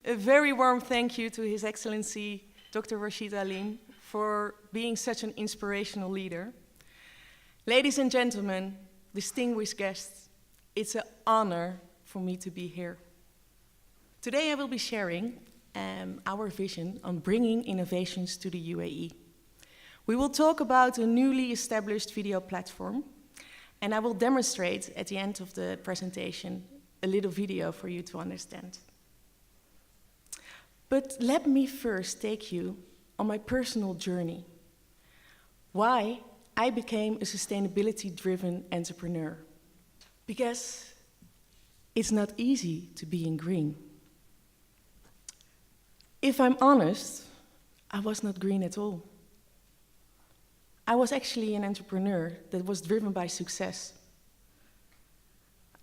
A very warm thank you to His Excellency Dr. Rashid Alim for being such an inspirational leader. Ladies and gentlemen, distinguished guests, it's an honor for me to be here. Today I will be sharing our vision on bringing innovations to the UAE. We will talk about a newly established video platform, and I will demonstrate at the end of the presentation a little video for you to understand. But let me first take you on my personal journey, why I became a sustainability-driven entrepreneur. Because it's not easy to be in green. If I'm honest, I was not green at all. I was actually an entrepreneur that was driven by success.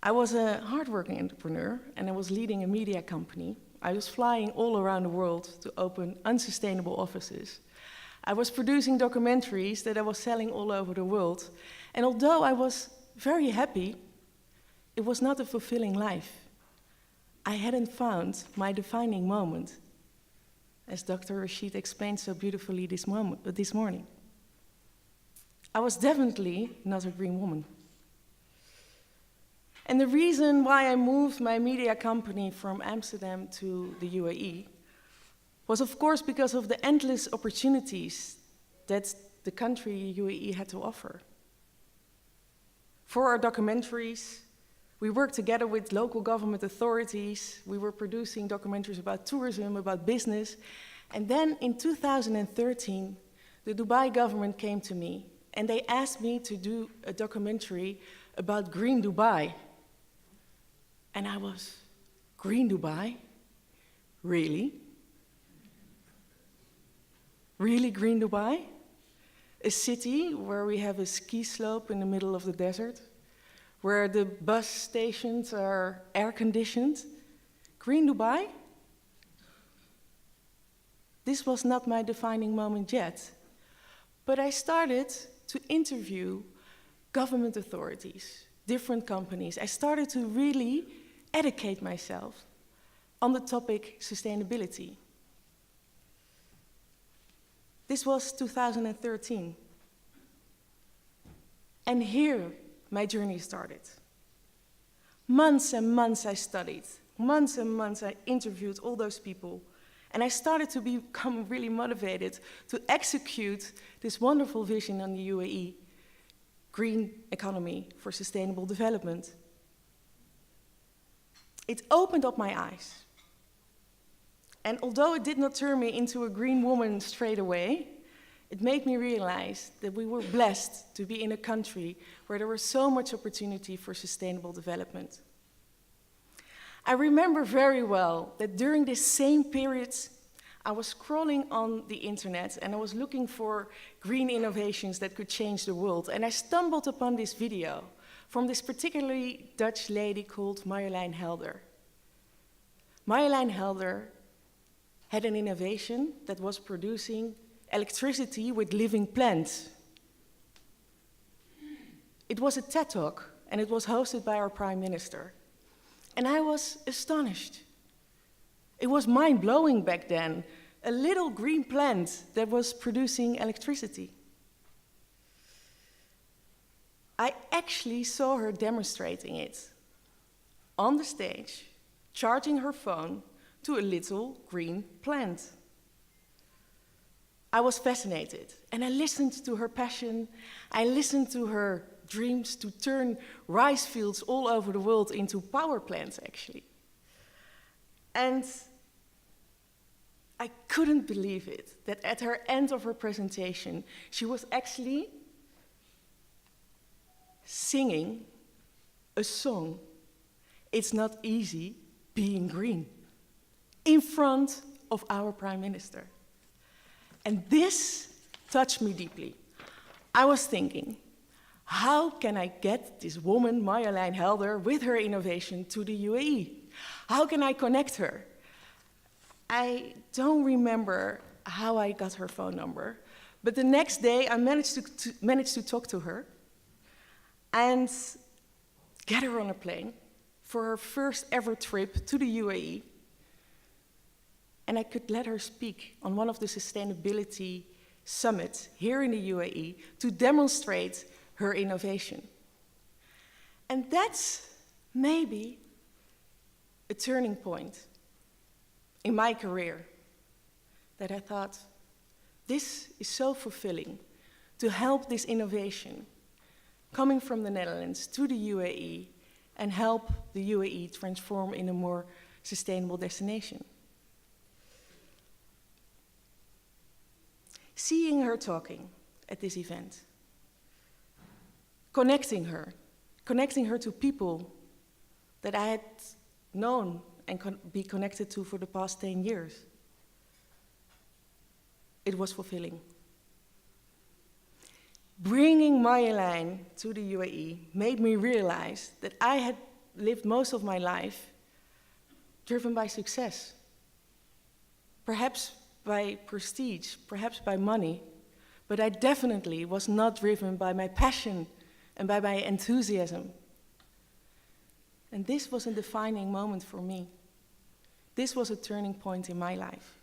I was a hardworking entrepreneur, and I was leading a media company. I was flying all around the world to open unsustainable offices. I was producing documentaries that I was selling all over the world. And although I was very happy, it was not a fulfilling life. I hadn't found my defining moment, as Dr. Rashid explained so beautifully this morning. I was definitely not a green woman. And the reason why I moved my media company from Amsterdam to the UAE was, of course, because of the endless opportunities that the country UAE had to offer. For our documentaries, we worked together with local government authorities. We were producing documentaries about tourism, about business. And then in 2013, the Dubai government came to me, and they asked me to do a documentary about green Dubai. And I was, green Dubai? Really? Really green Dubai? A city where we have a ski slope in the middle of the desert, where the bus stations are air-conditioned? Green Dubai? This was not my defining moment yet, but I started to interview government authorities, different companies. I started to really educate myself on the topic sustainability. This was 2013. And here my journey started. Months and months I studied. Months and months I interviewed all those people. And I started to become really motivated to execute this wonderful vision on the UAE, green economy for sustainable development. It opened up my eyes. And although it did not turn me into a green woman straight away, it made me realize that we were blessed to be in a country where there was so much opportunity for sustainable development. I remember very well that during this same period, I was scrolling on the internet and I was looking for green innovations that could change the world. And I stumbled upon this video from this particularly Dutch lady called Marjolein Helder. Marjolein Helder had an innovation that was producing electricity with living plants. It was a TED Talk, and it was hosted by our Prime Minister. And I was astonished. It was mind-blowing back then, a little green plant that was producing electricity. I actually saw her demonstrating it on the stage, charging her phone to a little green plant. I was fascinated, and I listened to her passion. I listened to her dreams to turn rice fields all over the world into power plants, actually. And I couldn't believe it, that at her end of her presentation, she was actually singing a song, "It's Not Easy Being Green," in front of our Prime Minister. And this touched me deeply. I was thinking, how can I get this woman, Marjolein Helder, with her innovation to the UAE? How can I connect her? I don't remember how I got her phone number, but the next day I managed to talk to her and get her on a plane for her first ever trip to the UAE and I could let her speak on one of the sustainability summits here in the UAE to demonstrate her innovation. And that's maybe a turning point in my career, that I thought, this is so fulfilling, to help this innovation coming from the Netherlands to the UAE and help the UAE transform in a more sustainable destination. Seeing her talking at this event, connecting her to people that I had known and be connected to for the past 10 years. It was fulfilling. Bringing Marjolein to the UAE made me realize that I had lived most of my life driven by success. Perhaps by prestige, perhaps by money, but I definitely was not driven by my passion and by my enthusiasm. And this was a defining moment for me. This was a turning point in my life.